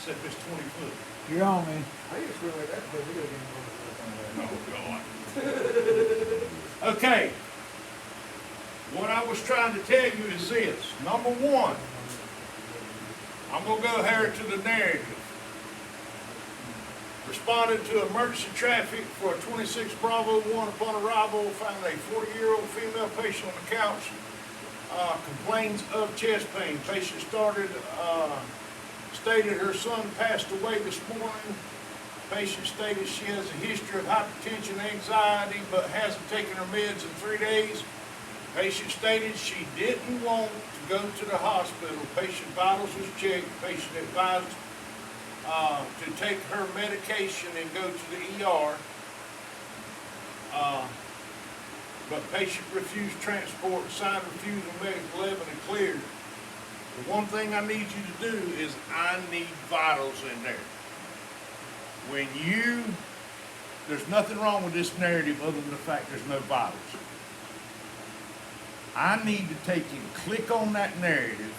except it's 20 foot. You're on me. I used to like that play video game Oh, God. Okay. What I was trying to tell you is this. Number one, I'm going to go here to the narrative. Responded to emergency traffic for a 26 Bravo 1 upon arrival, found a 40-year-old female patient on the couch, complains of chest pain. Patient stated her son passed away this morning. Patient stated she has a history of hypertension, anxiety, but hasn't taken her meds in 3 days. Patient stated she didn't want to go to the hospital. Patient vitals was checked. Patient advised to take her medication and go to the ER. But patient refused transport, signed refusal, medical 11 and cleared. The one thing I need you to do is I need vitals in there. There's nothing wrong with this narrative other than the fact there's no vitals. I need to take and click on that narrative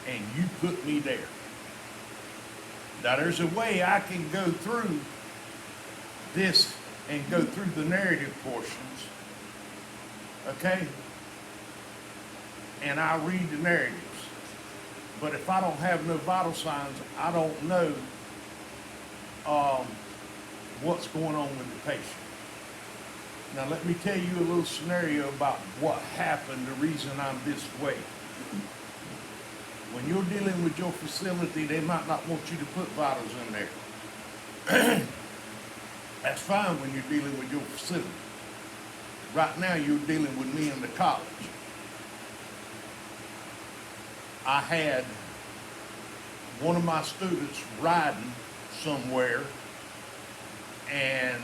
and you put me there. Now there's a way I can go through this and go through the narrative portions, okay? And I read the narratives. But if I don't have no vital signs, I don't know what's going on with the patient. Now let me tell you a little scenario about what happened, the reason I'm this way. When you're dealing with your facility, they might not want you to put vitals in there. That's fine when you're dealing with your facility. Right now you're dealing with me in the college. I had one of my students riding somewhere, and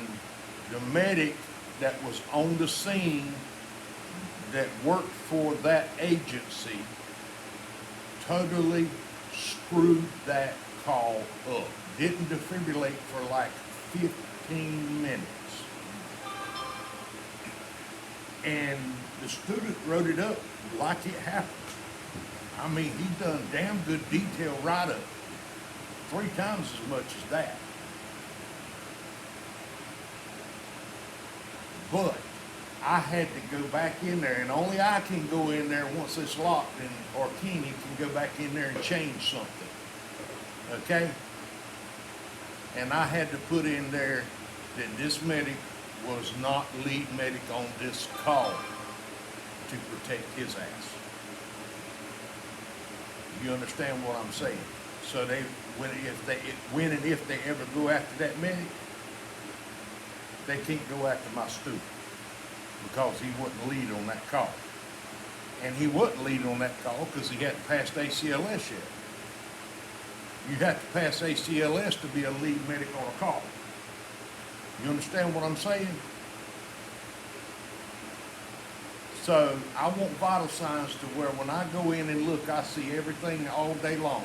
the medic that was on the scene that worked for that agency totally screwed that call up. Didn't defibrillate for like 15 minutes. And the student wrote it up like it happened. I mean, he done damn good detail write-up. 3 times as much as that. But I had to go back in there, and only I can go in there once it's locked, or Kenny can go back in there and change something. Okay? And I had to put in there that this medic was not lead medic on this call to protect his ass. You understand what I'm saying? So when and if they ever go after that medic, they can't go after my student because he wasn't lead on that call. And he wasn't lead on that call because he hadn't passed ACLS yet. You have to pass ACLS to be a lead medic on a call. You understand what I'm saying? So I want vital signs to where when I go in and look, I see everything all day long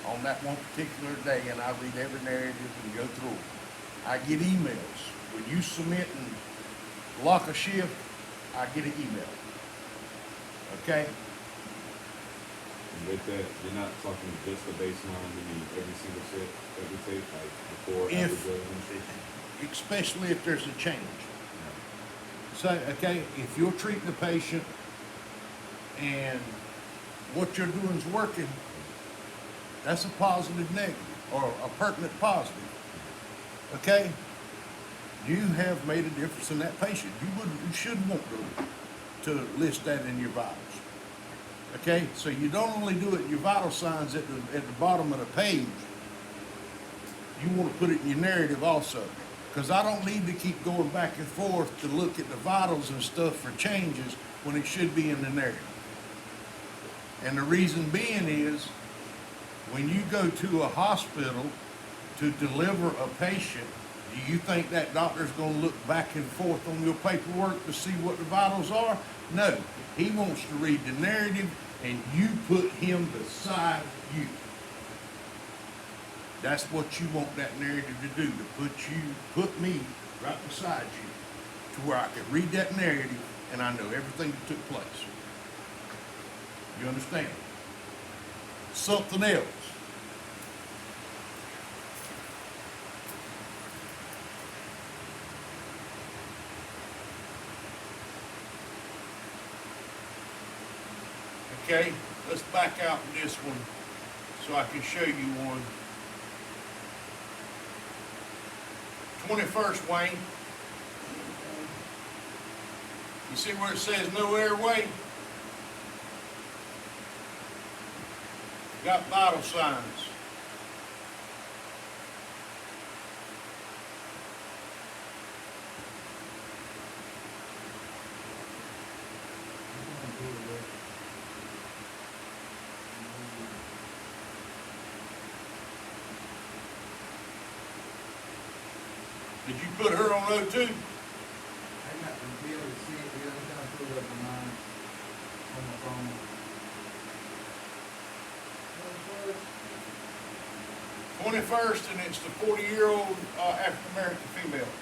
on that one particular day, and I read every narrative and go through it. I get emails. When you submit and lock a shift, I get an email. Okay? And with that, you're not talking just the baseline, you need every single set that we take, like before, after drug administration? Especially if there's a change. So, okay, if you're treating a patient and what you're doing is working, that's a positive negative or a pertinent positive. Okay? You have made a difference in that patient. You should want to list that in your vitals. Okay? So you don't only do it in your vital signs at the bottom of the page, you want to put it in your narrative also. Because I don't need to keep going back and forth to look at the vitals and stuff for changes when it should be in the narrative. And the reason being is, when you go to a hospital to deliver a patient, do you think that doctor's going to look back and forth on your paperwork to see what the vitals are? No. He wants to read the narrative, and you put him beside you. That's what you want that narrative to do, to put me right beside you, to where I can read that narrative and I know everything that took place. You understand? Something else. Okay, let's back out in this one so I can show you one. 21st, Wayne. You see where it says no airway? Got vital signs. Did you put her on O2? I got the bill to see it, the other time I pulled up mine on my phone. 21st, and it's the 40-year-old African-American female.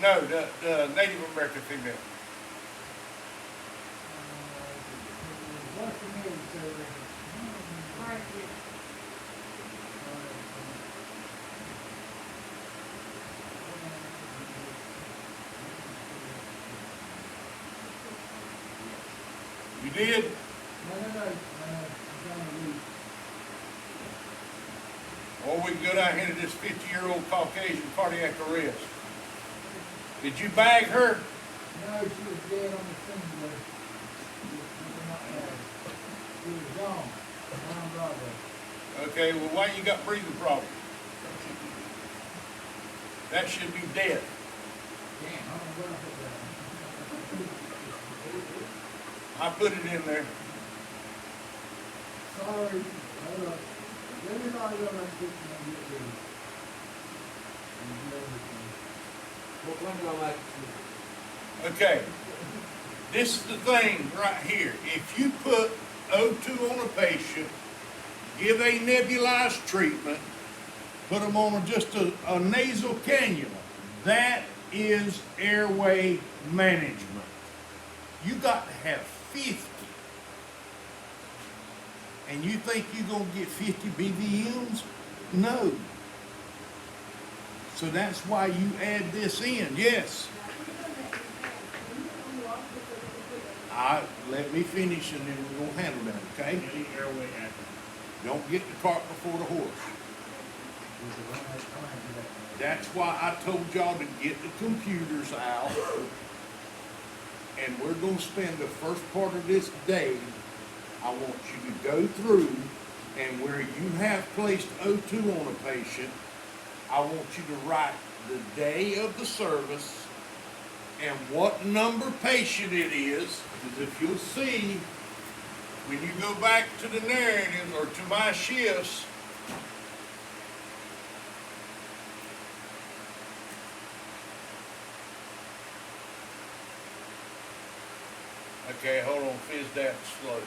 No, the Native American female. What's the name, sir? Right here. You did? No, I'm trying to read. Or we can go down here to this 50-year-old Caucasian cardiac arrest. Did you bag her? No, she was dead on the scene, but she was gone, down Broadway. Okay, well, why you got breathing problems? That should be dead. Damn, I don't know where I put that. I put it in there. Sorry, hold up. Let me know you're not fixing to get ready. And do everything. What one do I like to see? Okay, this is the thing right here. If you put O2 on a patient, give a nebulized treatment, put them on just a nasal cannula, that is airway management. You got to have 50. And you think you're going to get 50 BVMs? No. So that's why you add this in, yes. Let me finish and then we're gonna handle that, okay? Any airway active. Don't get the cart before the horse. That's why I told y'all to get the computers out. And we're gonna spend the first part of this day, I want you to go through and where you have placed O2 on a patient, I want you to write the day of the service and what number patient it is, because if you'll see, when you go back to the narrative or to my shifts, okay, hold on, Fisdap slow.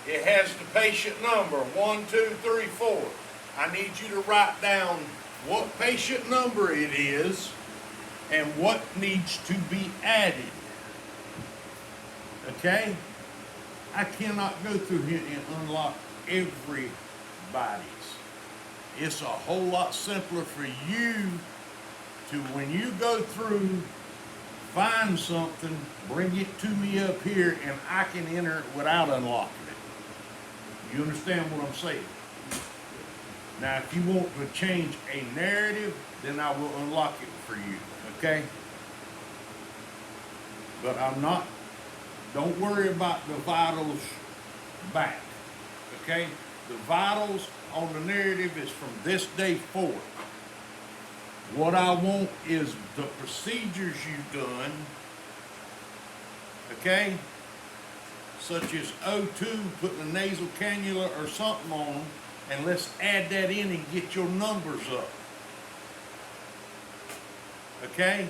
It has the patient number, 1, 2, 3, 4. I need you to write down what patient number it is and what needs to be added. Okay? I cannot go through here and unlock everybody's. It's a whole lot simpler for you to, when you go through, find something, bring it to me up here, and I can enter it without unlocking it. You understand what I'm saying? Now, if you want to change a narrative, then I will unlock it for you, okay? But I'm not, don't worry about the vitals back, okay? The vitals on the narrative is from this day forward. What I want is the procedures you've done, okay? Such as O2, putting a nasal cannula or something on, and let's add that in and get your numbers up. Okay?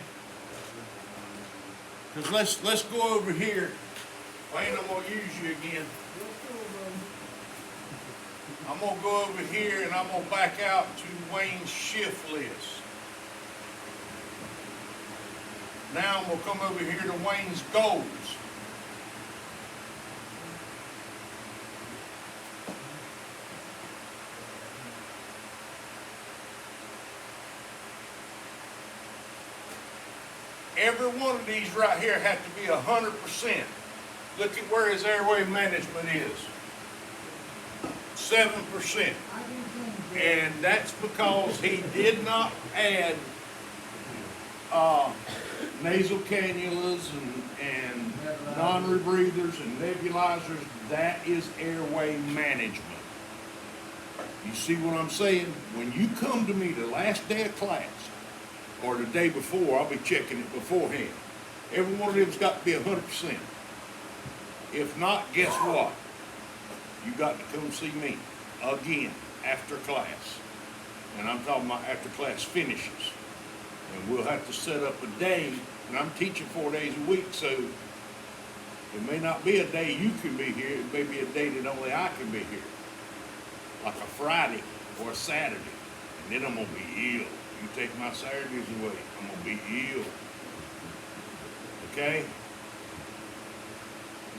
Because let's go over here. Wayne, I'm gonna use you again. I'm gonna go over here and I'm gonna back out to Wayne's shift list. Now I'm gonna come over here to Wayne's goals. Every one of these right here have to be 100%. look at where his airway management is. 7%. I can change that. And that's because he did not add nasal cannulas and non-rebreathers and nebulizers. That is airway management. You see what I'm saying? When you come to me the last day of class or the day before, I'll be checking it beforehand. Every one of them's got to be 100%. If not, guess what? You got to come see me again after class. And I'm talking about after class finishes. And we'll have to set up a day, and I'm teaching 4 days a week, so it may not be a day you can be here, it may be a day that only I can be here. Like a Friday or a Saturday. And then I'm gonna be ill. You take my Saturdays away, I'm gonna be ill. Okay?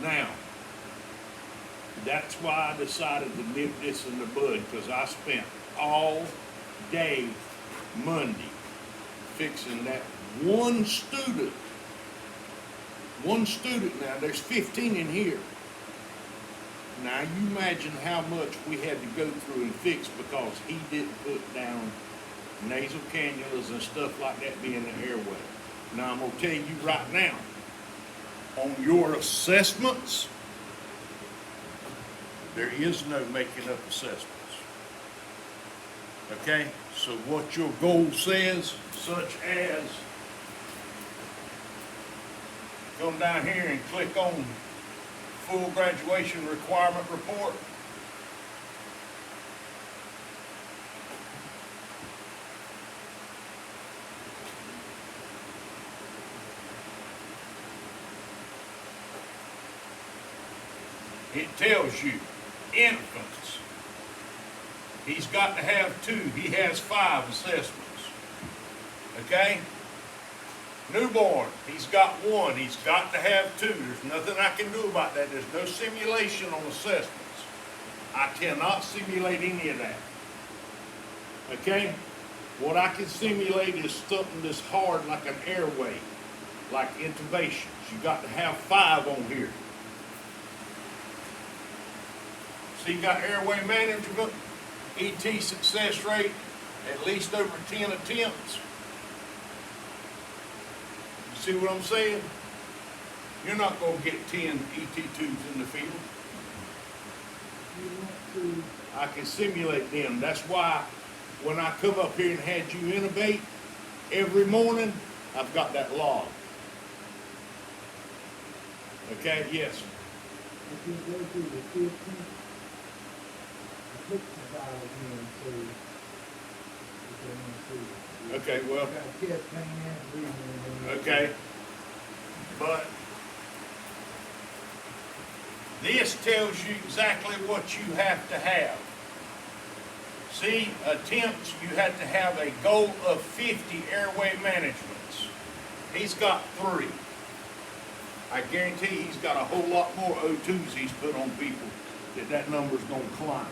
Now, that's why I decided to nip this in the bud, because I spent all day Monday fixing that one student. One student now, there's 15 in here. Now you imagine how much we had to go through and fix because he didn't put down nasal cannulas and stuff like that being the airway. Now I'm gonna tell you right now, on your assessments, there is no making up assessments. Okay, so what your goal says, such as, come down here and click on full graduation requirement report. It tells you, infants, he's got to have 2. He has 5 assessments. Okay? Newborn, he's got 1. He's got to have 2. There's nothing I can do about that. There's no simulation on assessments. I cannot simulate any of that. Okay? What I can simulate is something that's hard like an airway, like intubations. You got to have 5 on here. So you got airway management, ET success rate, at least over 10 attempts. You see what I'm saying? You're not going to get 10 ET tubes in the field. You want to, I can simulate them. That's why when I come up here and had you intubate, every morning, I've got that log. Okay, yes. if you go through the 15th, I put the dial again, so you can see. Okay, well, Got chest pain and breathing. okay. But this tells you exactly what you have to have. See, attempts, you have to have a goal of 50 airway managements. He's got 3. I guarantee he's got a whole lot more O2s he's put on people that number's gonna climb.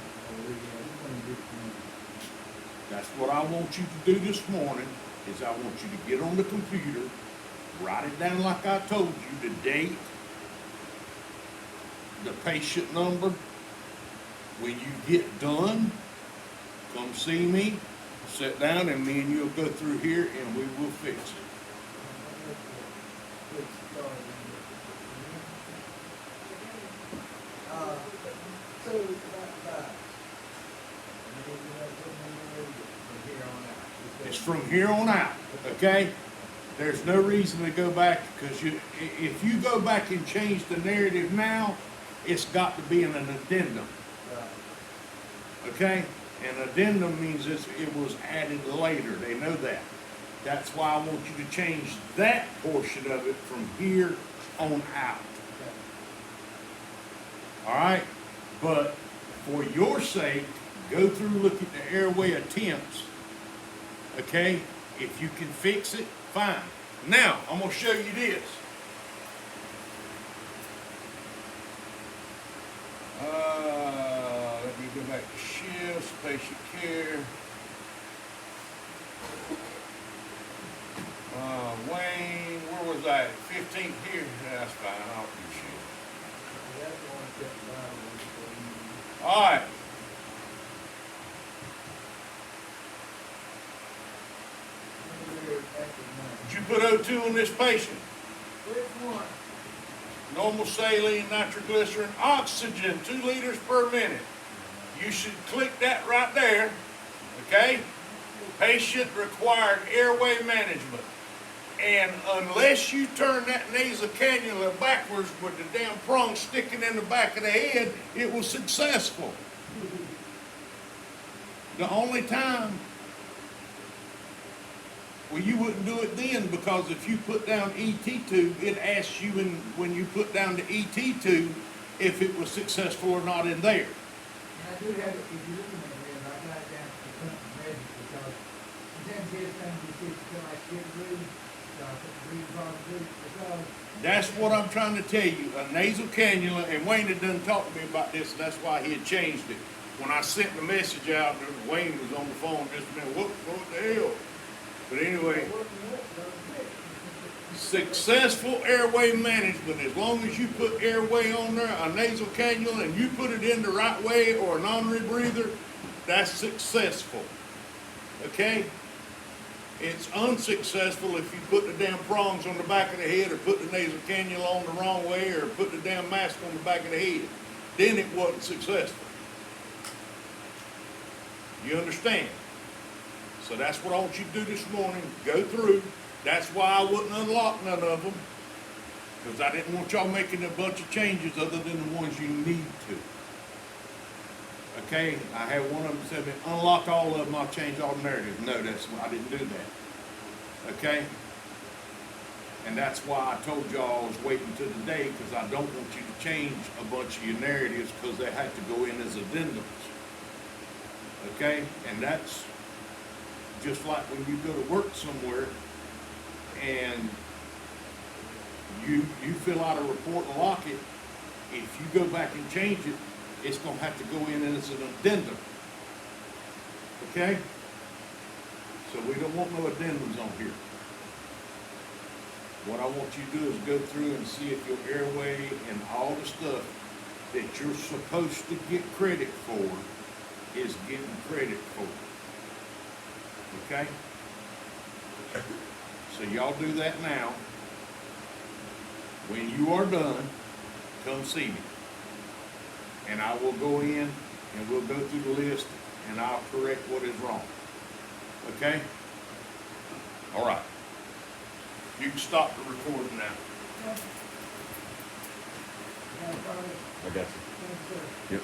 That's what I want you to do this morning, is I want you to get on the computer, write it down like I told you, the date, the patient number. When you get done, come see me, sit down, and me and you'll go through here and we will fix it. So that, It's from here on out, okay? There's no reason to go back, because if you go back and change the narrative now, it's got to be in an addendum, okay? An addendum means it was added later. They know that. That's why I want you to change that portion of it from here on out. All right? But for your sake, go through, look at the airway attempts. Okay? If you can fix it, fine. Now, I'm going to show you this. Let me go back to shifts, patient care. Wayne, where was I? 15th here? That's fine, I'll do shift. That's the one that kept the battle on. All right. Did you put O2 on this patient? Which one? Normal saline, nitroglycerin, oxygen, 2 liters per minute. You should click that right there, okay? Patient required airway management. And unless you turn that nasal cannula backwards with the damn prong sticking in the back of the head, it was successful. The only time, well, you wouldn't do it then, because if you put down ET tube, it asks you when you put down the ET tube if it was successful or not in there. And I do have it, if you're looking at it, I got it down to the company measure, because sometimes this thing just gets to like get blue, so I put the blue on the blue, because That's what I'm trying to tell you, a nasal cannula, and Wayne had done talked to me about this, and that's why he had changed it. When I sent the message out, Wayne was on the phone just a minute, what the hell? But anyway, successful airway management, as long as you put airway on there, a nasal cannula, and you put it in the right way or a non-rebreather, that's successful, okay? It's unsuccessful if you put the damn prongs on the back of the head or put the nasal cannula on the wrong way or put the damn mask on the back of the head. Then it wasn't successful. You understand? So that's what I want you to do this morning, go through. That's why I wouldn't unlock none of them, because I didn't want y'all making a bunch of changes other than the ones you need to. Okay, I had one of them said, unlock all of them, I'll change all the narratives. No, I didn't do that. Okay? And that's why I told y'all I was waiting till today, because I don't want you to change a bunch of your narratives, because they have to go in as addendums. Okay? And that's just like when you go to work somewhere and you fill out a report and lock it, if you go back and change it, it's going to have to go in as an addendum. Okay? So we don't want no addendums on here. What I want you to do is go through and see if your airway and all the stuff that you're supposed to get credit for is getting credit for. Okay? So y'all do that now. When you are done, come see me. And I will go in and we'll go through the list and I'll correct what is wrong. Okay? All right. You can stop the recording now. Yeah, probably, I got you. thanks, sir. Yep.